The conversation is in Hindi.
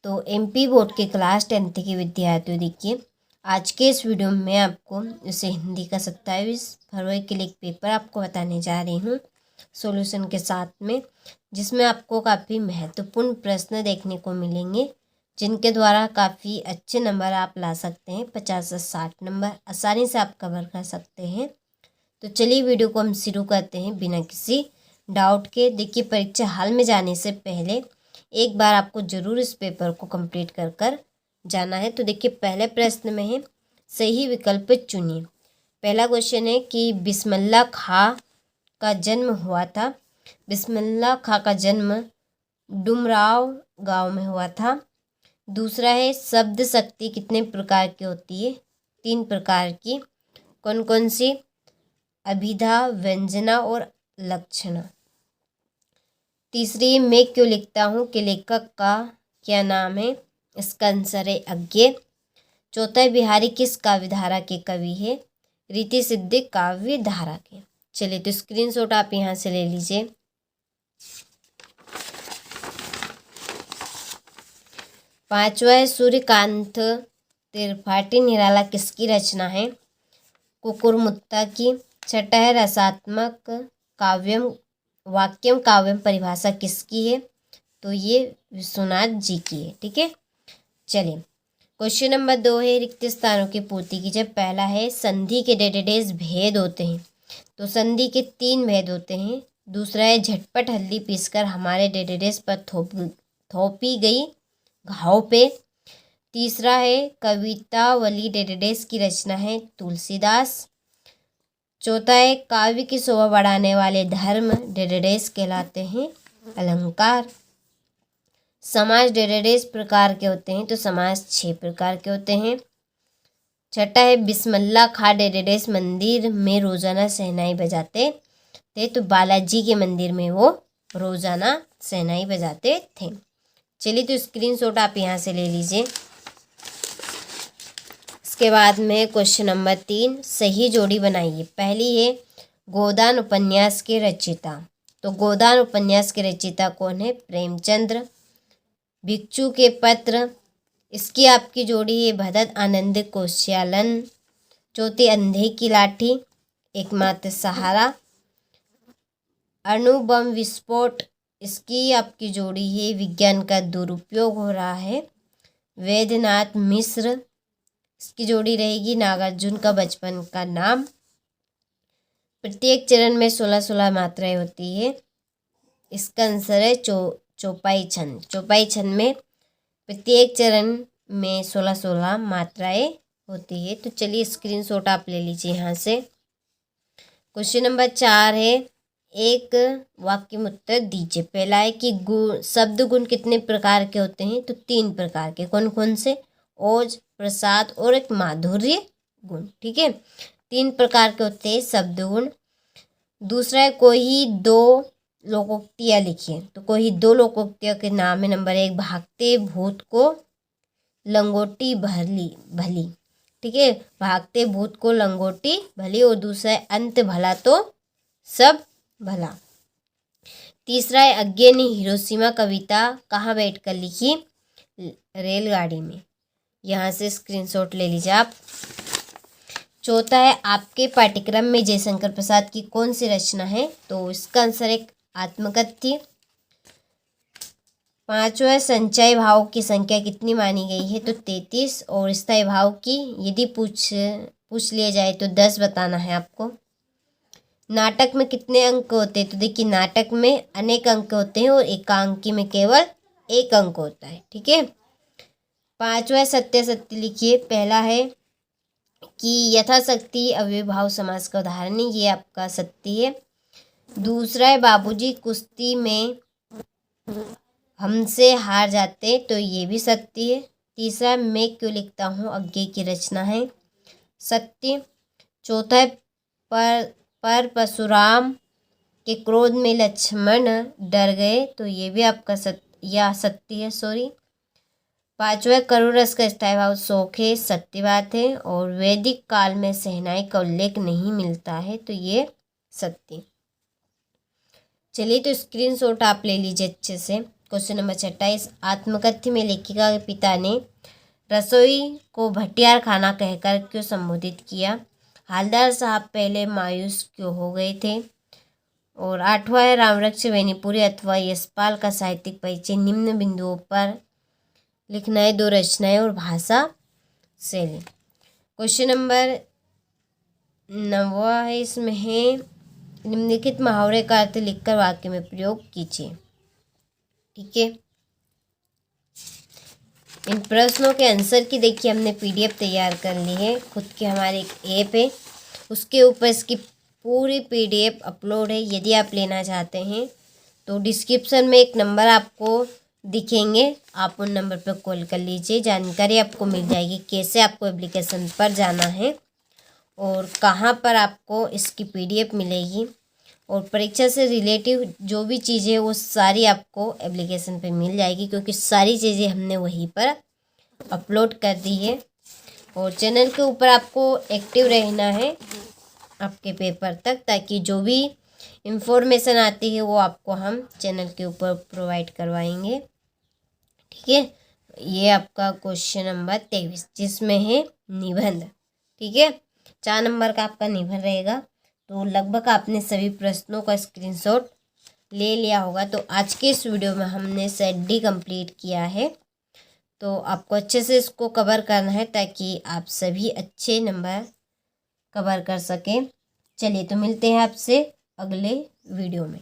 तो एमपी बोर्ड के क्लास 10th के विद्यार्थियों, देखिए आज के इस वीडियो में मैं आपको इसे हिंदी का 27 फरवरी के लिए एक पेपर आपको बताने जा रही हूँ सॉल्यूशन के साथ में, जिसमें आपको काफ़ी महत्वपूर्ण प्रश्न देखने को मिलेंगे जिनके द्वारा काफ़ी अच्छे नंबर आप ला सकते हैं। 50 से 60 नंबर आसानी से आप कवर कर सकते हैं। तो चलिए वीडियो को हम शुरू करते हैं बिना किसी डाउट के। देखिए, परीक्षा हॉल में जाने से पहले एक बार आपको ज़रूर इस पेपर को कंप्लीट कर कर जाना है। तो देखिए, पहले प्रश्न में है सही विकल्प चुनिए। पहला क्वेश्चन है कि बिस्मिल्लाह खां का जन्म हुआ था। बिस्मिल्लाह खां का जन्म डुमराव गांव में हुआ था। दूसरा है शब्द शक्ति कितने प्रकार की होती है? 3 प्रकार की। कौन कौन सी? अभिधा, व्यंजना और लक्षणा। तीसरी मैं क्यों लिखता हूँ के लेखक का क्या नाम है? इसका आंसर है अज्ञे। चौथा, बिहारी किस काव्य धारा के कवि है? रीति सिद्धि काव्य धारा के। चलिए, तो स्क्रीनशॉट आप यहाँ से ले लीजिए। पांचवा है सूर्यकांत त्रिपाठी निराला किसकी रचना है? कुकुरमुत्ता की। छठा है रसात्मक काव्यम वाक्यम काव्यम परिभाषा किसकी है? तो ये विश्वनाथ जी की है। ठीक है, चलिए क्वेश्चन नंबर 2 है रिक्त स्थानों की पूर्ति कीजिए। पहला है संधि के डेडेडेस भेद होते हैं। तो संधि के 3 भेद होते हैं। दूसरा है झटपट हल्दी पीसकर हमारे डेडेडेस पर थोपी गई घाव पे। तीसरा है कवितावली डेडेडेस की रचना है तुलसीदास। चौथा है काव्य की शोभा बढ़ाने वाले धर्म डेडेडेस कहलाते हैं अलंकार। समाज डेडेडेस प्रकार के होते हैं। तो समाज 6 प्रकार के होते हैं। छठा है बिस्मिल्लाह खां डेडेडेस मंदिर में रोजाना शहनाई बजाते थे। तो बालाजी के मंदिर में वो रोजाना शहनाई बजाते थे। चलिए, तो स्क्रीनशॉट आप यहाँ से ले लीजिए। इसके बाद में क्वेश्चन नंबर 3 सही जोड़ी बनाइए। पहली है गोदान उपन्यास के रचयिता। तो गोदान उपन्यास के रचयिता कौन है? प्रेमचंद्र। भिक्षु के पत्र, इसकी आपकी जोड़ी है भदत आनंद कोश्यालन। चौथी अंधे की लाठी, एकमात्र सहारा। अणुबम विस्फोट, इसकी आपकी जोड़ी है विज्ञान का दुरुपयोग हो रहा है वैद्यनाथ मिश्र। इसकी जोड़ी रहेगी नागार्जुन का बचपन का नाम। प्रत्येक चरण में 16-16 मात्राएं होती है। इसका आंसर है चौपाई छंद। चौपाई छंद में प्रत्येक चरण में 16-16 मात्राएं होती है। तो चलिए, स्क्रीनशॉट आप ले लीजिए यहाँ से। क्वेश्चन नंबर 4 है एक वाक्य में उत्तर दीजिए। पहला है कि शब्द गुण कितने प्रकार के होते हैं? तो 3 प्रकार के। कौन कौन से? ओज, प्रसाद और एक माधुर्य गुण। ठीक है, 3 प्रकार के होते हैं शब्द गुण। दूसरा है कोई 2 लोकोक्तियाँ लिखिए। तो कोई 2 लोकोक्तियों के नाम है। नंबर 1 भागते भूत को लंगोटी भली। ठीक है, भागते भूत को लंगोटी भली। और दूसरा है अंत भला तो सब भला। तीसरा है अज्ञे ने हिरोशिमा कविता कहाँ बैठकर लिखी? रेलगाड़ी में। यहाँ से स्क्रीनशॉट ले लीजिए आप। चौथा है आपके पाठ्यक्रम में जयशंकर प्रसाद की कौन सी रचना है? तो इसका आंसर एक आत्मकथ्य। पांचवा संचय भाव की संख्या कितनी मानी गई है? तो 33। और स्थायी भाव की यदि पूछ लिया जाए तो 10 बताना है आपको। नाटक में कितने अंक होते हैं? तो देखिए, नाटक में अनेक अंक होते हैं और एकांकी में केवल 1 अंक होता है। ठीक है, पांचवा सत्य लिखिए। पहला है कि यथाशक्ति अव्ययभाव समास का उदाहरण है, ये आपका सत्य है। दूसरा है बाबूजी कुश्ती में हमसे हार जाते, तो ये भी सत्य है। तीसरा मैं क्यों लिखता हूँ अज्ञे की रचना है, सत्य। चौथा है पर परशुराम के क्रोध में लक्ष्मण डर गए, तो ये भी आपका सत्य है, सॉरी। पांचवा करुण रस का स्थायी भाव शोक है, सत्य बात है। और वैदिक काल में शहनाई का उल्लेख नहीं मिलता है, तो ये सत्य। चलिए, तो स्क्रीनशॉट आप ले लीजिए अच्छे से। क्वेश्चन नंबर 28, आत्मकथ्य में लेखिका के पिता ने रसोई को भटियार खाना कहकर क्यों संबोधित किया? हालदार साहब पहले मायूस क्यों हो गए थे? और 8वां है, रामवृक्ष बेनीपुरी अथवा यशपाल का साहित्यिक परिचय निम्न बिंदुओं पर लिखना है, 2 रचनाएं और भाषा शैली। क्वेश्चन नंबर 9 है, इसमें है निम्नलिखित मुहावरे का अर्थ लिखकर वाक्य में प्रयोग कीजिए। ठीक है, इन प्रश्नों के आंसर की देखिए हमने पीडीएफ तैयार कर ली है। खुद के हमारे एक ऐप है, उसके ऊपर इसकी पूरी पीडीएफ अपलोड है। यदि आप लेना चाहते हैं तो डिस्क्रिप्शन में एक नंबर आपको दिखेंगे, आप उन नंबर पर कॉल कर लीजिए। जानकारी आपको मिल जाएगी कैसे आपको एप्लीकेशन पर जाना है और कहाँ पर आपको इसकी पीडीएफ मिलेगी, और परीक्षा से रिलेटिव जो भी चीज़ें हैं वो सारी आपको एप्लीकेशन पे मिल जाएगी, क्योंकि सारी चीज़ें हमने वहीं पर अपलोड कर दी है। और चैनल के ऊपर आपको एक्टिव रहना है आपके पेपर तक, ताकि जो भी इंफॉर्मेशन आती है वो आपको हम चैनल के ऊपर प्रोवाइड करवाएंगे। ठीक है, ये आपका क्वेश्चन नंबर 23 जिसमें है निबंध। ठीक है, 4 नंबर का आपका निबंध रहेगा। तो लगभग आपने सभी प्रश्नों का स्क्रीनशॉट ले लिया होगा। तो आज के इस वीडियो में हमने सेट डी कंप्लीट किया है, तो आपको अच्छे से इसको कवर करना है ताकि आप सभी अच्छे नंबर कवर कर सकें। चलिए, तो मिलते हैं आपसे अगले वीडियो में।